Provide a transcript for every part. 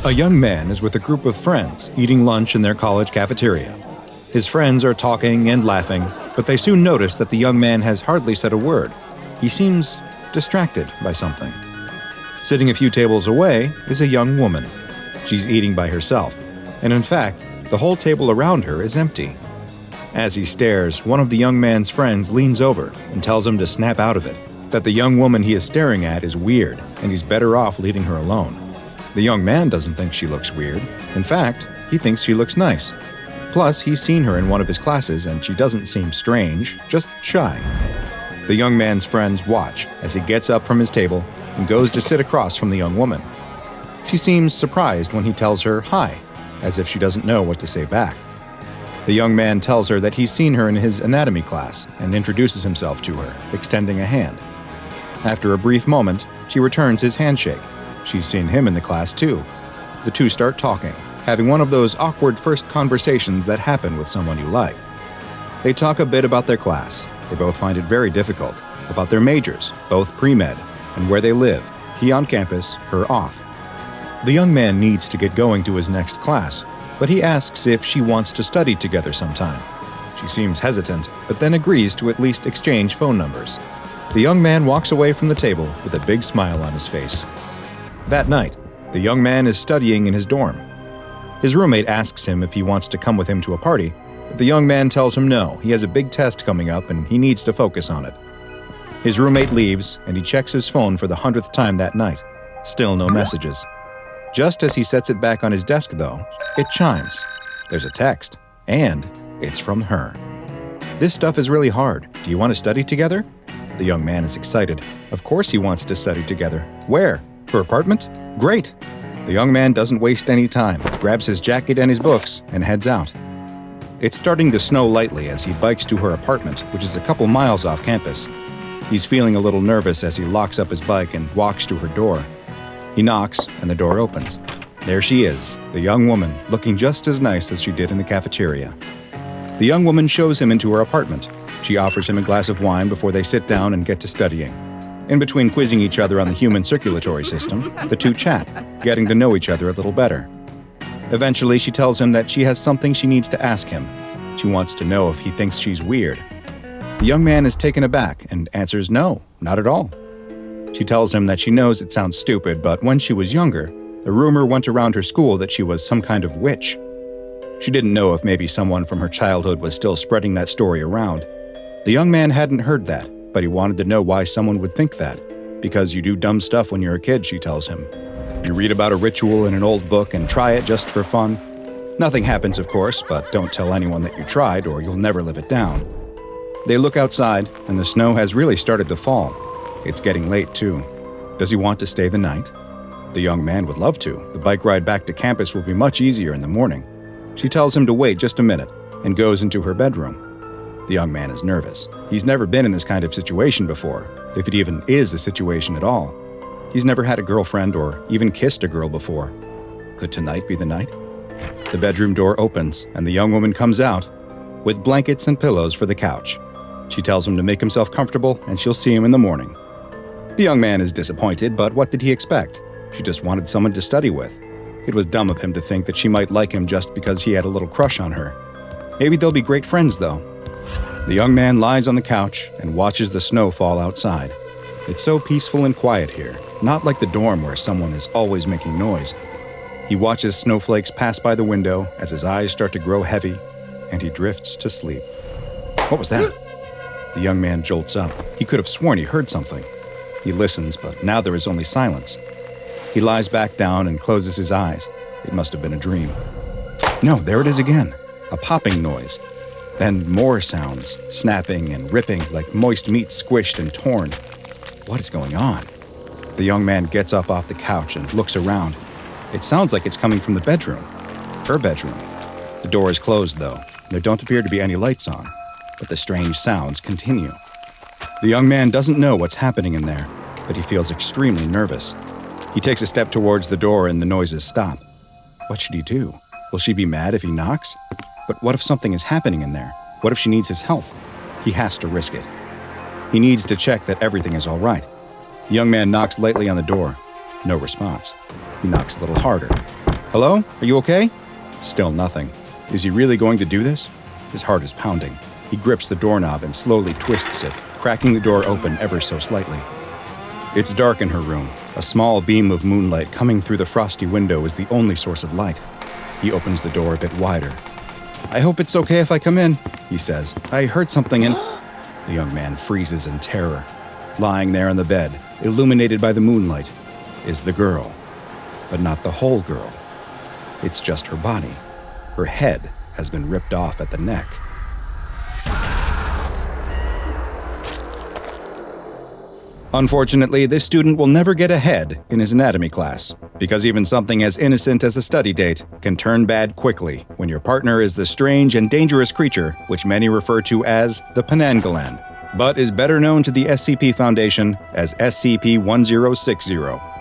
A young man is with a group of friends eating lunch in their college cafeteria. His friends are talking and laughing, but they soon notice that the young man has hardly said a word. He seems distracted by something. Sitting a few tables away is a young woman. She's eating by herself, and in fact, the whole table around her is empty. As he stares, one of the young man's friends leans over and tells him to snap out of it, that the young woman he is staring at is weird, and he's better off leaving her alone. The young man doesn't think she looks weird. In fact, he thinks she looks nice. Plus, he's seen her in one of his classes and she doesn't seem strange, just shy. The young man's friends watch as he gets up from his table and goes to sit across from the young woman. She seems surprised when he tells her hi, as if she doesn't know what to say back. The young man tells her that he's seen her in his anatomy class and introduces himself to her, extending a hand. After a brief moment, she returns his handshake. She's seen him in the class too. The two start talking, having one of those awkward first conversations that happen with someone you like. They talk a bit about their class. They both find it very difficult, about their majors, both pre-med, and where they live, he on campus, her off. The young man needs to get going to his next class, but he asks if she wants to study together sometime. She seems hesitant, but then agrees to at least exchange phone numbers. The young man walks away from the table with a big smile on his face. That night, the young man is studying in his dorm. His roommate asks him if he wants to come with him to a party, but the young man tells him no, he has a big test coming up and he needs to focus on it. His roommate leaves and he checks his phone for the 100th time that night. Still no messages. Just as he sets it back on his desk though, it chimes. There's a text, and it's from her. "This stuff is really hard. Do you want to study together?" The young man is excited. Of course he wants to study together. Where? Her apartment? Great! The young man doesn't waste any time, grabs his jacket and his books, and heads out. It's starting to snow lightly as he bikes to her apartment, which is a couple miles off campus. He's feeling a little nervous as he locks up his bike and walks to her door. He knocks, and the door opens. There she is, the young woman, looking just as nice as she did in the cafeteria. The young woman shows him into her apartment. She offers him a glass of wine before they sit down and get to studying. In between quizzing each other on the human circulatory system, the two chat, getting to know each other a little better. Eventually, she tells him that she has something she needs to ask him. She wants to know if he thinks she's weird. The young man is taken aback and answers no, not at all. She tells him that she knows it sounds stupid, but when she was younger, a rumor went around her school that she was some kind of witch. She didn't know if maybe someone from her childhood was still spreading that story around. The young man hadn't heard that, but he wanted to know why someone would think that. Because you do dumb stuff when you're a kid, she tells him. You read about a ritual in an old book and try it just for fun. Nothing happens, of course, but don't tell anyone that you tried or you'll never live it down. They look outside, and the snow has really started to fall. It's getting late, too. Does he want to stay the night? The young man would love to. The bike ride back to campus will be much easier in the morning. She tells him to wait just a minute and goes into her bedroom. The young man is nervous. He's never been in this kind of situation before, if it even is a situation at all. He's never had a girlfriend or even kissed a girl before. Could tonight be the night? The bedroom door opens, and the young woman comes out with blankets and pillows for the couch. She tells him to make himself comfortable, and she'll see him in the morning. The young man is disappointed, but what did he expect? She just wanted someone to study with. It was dumb of him to think that she might like him just because he had a little crush on her. Maybe they'll be great friends, though. The young man lies on the couch and watches the snow fall outside. It's so peaceful and quiet here, not like the dorm where someone is always making noise. He watches snowflakes pass by the window as his eyes start to grow heavy, and he drifts to sleep. What was that? The young man jolts up. He could have sworn he heard something. He listens, but now there is only silence. He lies back down and closes his eyes. It must have been a dream. No, there it is again. A popping noise. Then more sounds, snapping and ripping like moist meat squished and torn. What is going on? The young man gets up off the couch and looks around. It sounds like it's coming from the bedroom. Her bedroom. The door is closed, though. There don't appear to be any lights on, but the strange sounds continue. The young man doesn't know what's happening in there, but he feels extremely nervous. He takes a step towards the door and the noises stop. What should he do? Will she be mad if he knocks? But what if something is happening in there? What if she needs his help? He has to risk it. He needs to check that everything is all right. The young man knocks lightly on the door. No response. He knocks a little harder. Hello? Are you okay? Still nothing. Is he really going to do this? His heart is pounding. He grips the doorknob and slowly twists it, cracking the door open ever so slightly. It's dark in her room. A small beam of moonlight coming through the frosty window is the only source of light. He opens the door a bit wider. I hope it's okay if I come in, he says. I heard something and... The young man freezes in terror. Lying there on the bed, illuminated by the moonlight, is the girl. But not the whole girl. It's just her body. Her head has been ripped off at the neck. Unfortunately, this student will never get ahead in his anatomy class, because even something as innocent as a study date can turn bad quickly when your partner is the strange and dangerous creature which many refer to as the Penanggalan, but is better known to the SCP Foundation as SCP-1060.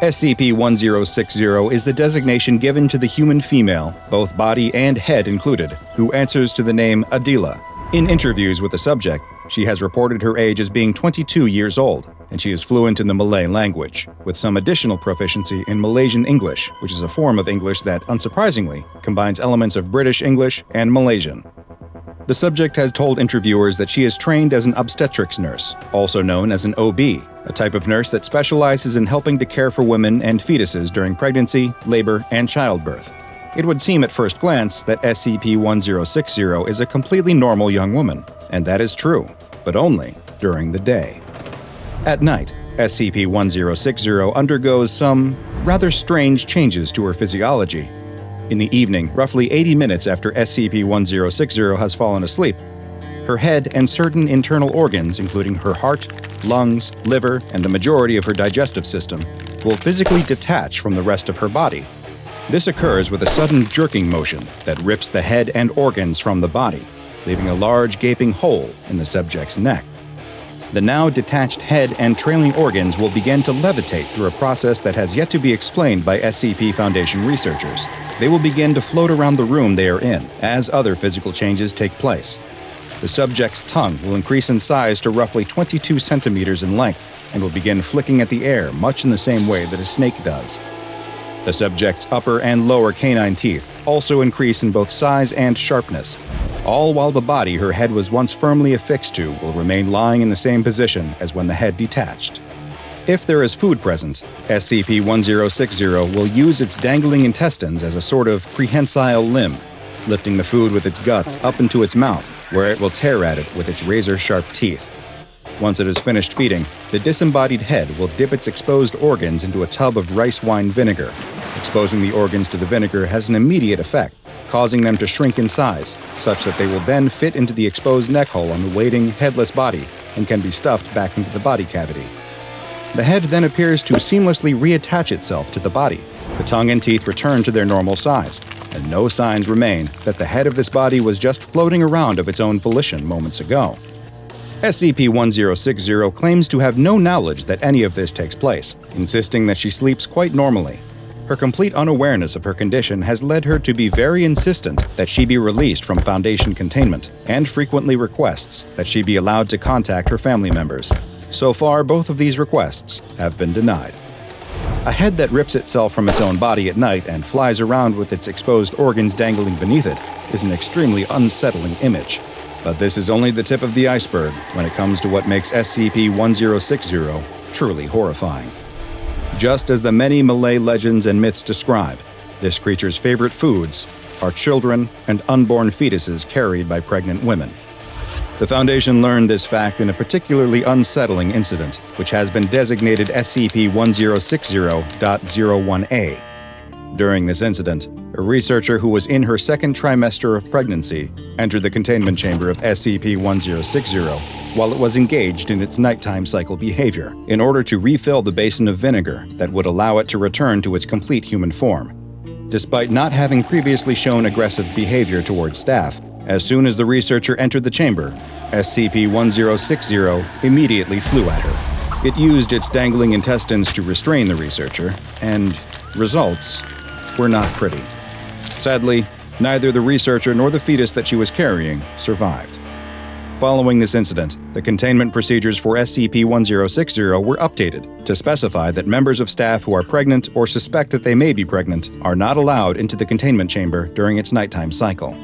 SCP-1060 is the designation given to the human female, both body and head included, who answers to the name Adila. In interviews with the subject, she has reported her age as being 22 years old, and she is fluent in the Malay language, with some additional proficiency in Malaysian English, which is a form of English that, unsurprisingly, combines elements of British English and Malaysian. The subject has told interviewers that she is trained as an obstetrics nurse, also known as an OB, a type of nurse that specializes in helping to care for women and fetuses during pregnancy, labor, and childbirth. It would seem at first glance that SCP-1060 is a completely normal young woman, and that is true, but only during the day. At night, SCP-1060 undergoes some rather strange changes to her physiology. In the evening, roughly 80 minutes after SCP-1060 has fallen asleep, her head and certain internal organs, including her heart, lungs, liver, and the majority of her digestive system, will physically detach from the rest of her body. This occurs with a sudden jerking motion that rips the head and organs from the body, leaving a large gaping hole in the subject's neck. The now detached head and trailing organs will begin to levitate through a process that has yet to be explained by SCP Foundation researchers. They will begin to float around the room they are in as other physical changes take place. The subject's tongue will increase in size to roughly 22 centimeters in length and will begin flicking at the air much in the same way that a snake does. The subject's upper and lower canine teeth also increase in both size and sharpness, all while the body her head was once firmly affixed to will remain lying in the same position as when the head detached. If there is food present, SCP-1060 will use its dangling intestines as a sort of prehensile limb, lifting the food with its guts up into its mouth, where it will tear at it with its razor-sharp teeth. Once it is finished feeding, the disembodied head will dip its exposed organs into a tub of rice wine vinegar. Exposing the organs to the vinegar has an immediate effect, causing them to shrink in size, such that they will then fit into the exposed neck hole on the waiting, headless body and can be stuffed back into the body cavity. The head then appears to seamlessly reattach itself to the body. The tongue and teeth return to their normal size, and no signs remain that the head of this body was just floating around of its own volition moments ago. SCP-1060 claims to have no knowledge that any of this takes place, insisting that she sleeps quite normally. Her complete unawareness of her condition has led her to be very insistent that she be released from Foundation containment, and frequently requests that she be allowed to contact her family members. So far, both of these requests have been denied. A head that rips itself from its own body at night and flies around with its exposed organs dangling beneath it is an extremely unsettling image. But this is only the tip of the iceberg when it comes to what makes SCP-1060 truly horrifying. Just as the many Malay legends and myths describe, this creature's favorite foods are children and unborn fetuses carried by pregnant women. The Foundation learned this fact in a particularly unsettling incident, which has been designated SCP-1060.01A. During this incident, a researcher who was in her second trimester of pregnancy entered the containment chamber of SCP-1060 while it was engaged in its nighttime cycle behavior in order to refill the basin of vinegar that would allow it to return to its complete human form. Despite not having previously shown aggressive behavior towards staff, as soon as the researcher entered the chamber, SCP-1060 immediately flew at her. It used its dangling intestines to restrain the researcher, and results were not pretty. Sadly, neither the researcher nor the fetus that she was carrying survived. Following this incident, the containment procedures for SCP-1060 were updated to specify that members of staff who are pregnant or suspect that they may be pregnant are not allowed into the containment chamber during its nighttime cycle.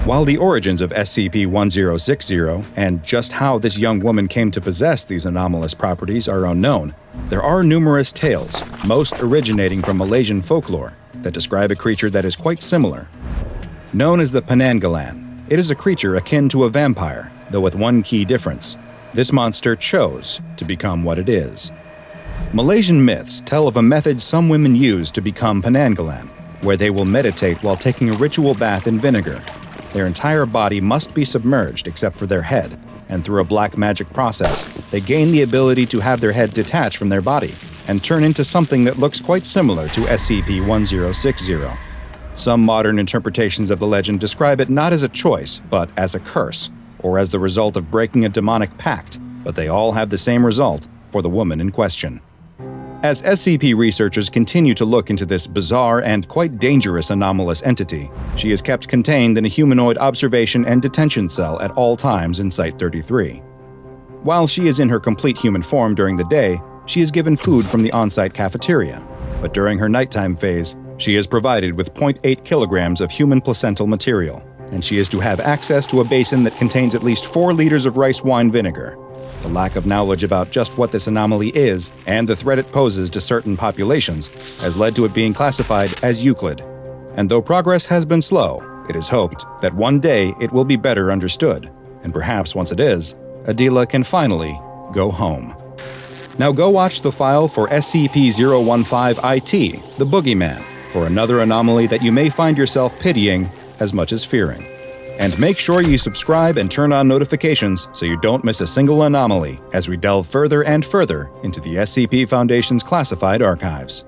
While the origins of SCP-1060 and just how this young woman came to possess these anomalous properties are unknown, there are numerous tales, most originating from Malaysian folklore, that describe a creature that is quite similar. Known as the Penanggalan, it is a creature akin to a vampire, though with one key difference. This monster chose to become what it is. Malaysian myths tell of a method some women use to become Penanggalan, where they will meditate while taking a ritual bath in vinegar. Their entire body must be submerged except for their head, and through a black magic process, they gain the ability to have their head detach from their body and turn into something that looks quite similar to SCP-1060. Some modern interpretations of the legend describe it not as a choice, but as a curse, or as the result of breaking a demonic pact, but they all have the same result for the woman in question. As SCP researchers continue to look into this bizarre and quite dangerous anomalous entity, she is kept contained in a humanoid observation and detention cell at all times in Site-33. While she is in her complete human form during the day, she is given food from the on-site cafeteria, but during her nighttime phase, she is provided with 0.8 kilograms of human placental material, and she is to have access to a basin that contains at least 4 liters of rice wine vinegar. The lack of knowledge about just what this anomaly is and the threat it poses to certain populations has led to it being classified as Euclid. And though progress has been slow, it is hoped that one day it will be better understood, and perhaps once it is, Adila can finally go home. Now go watch the file for SCP-015-IT, the Boogeyman, for another anomaly that you may find yourself pitying as much as fearing. And make sure you subscribe and turn on notifications so you don't miss a single anomaly as we delve further and further into the SCP Foundation's classified archives.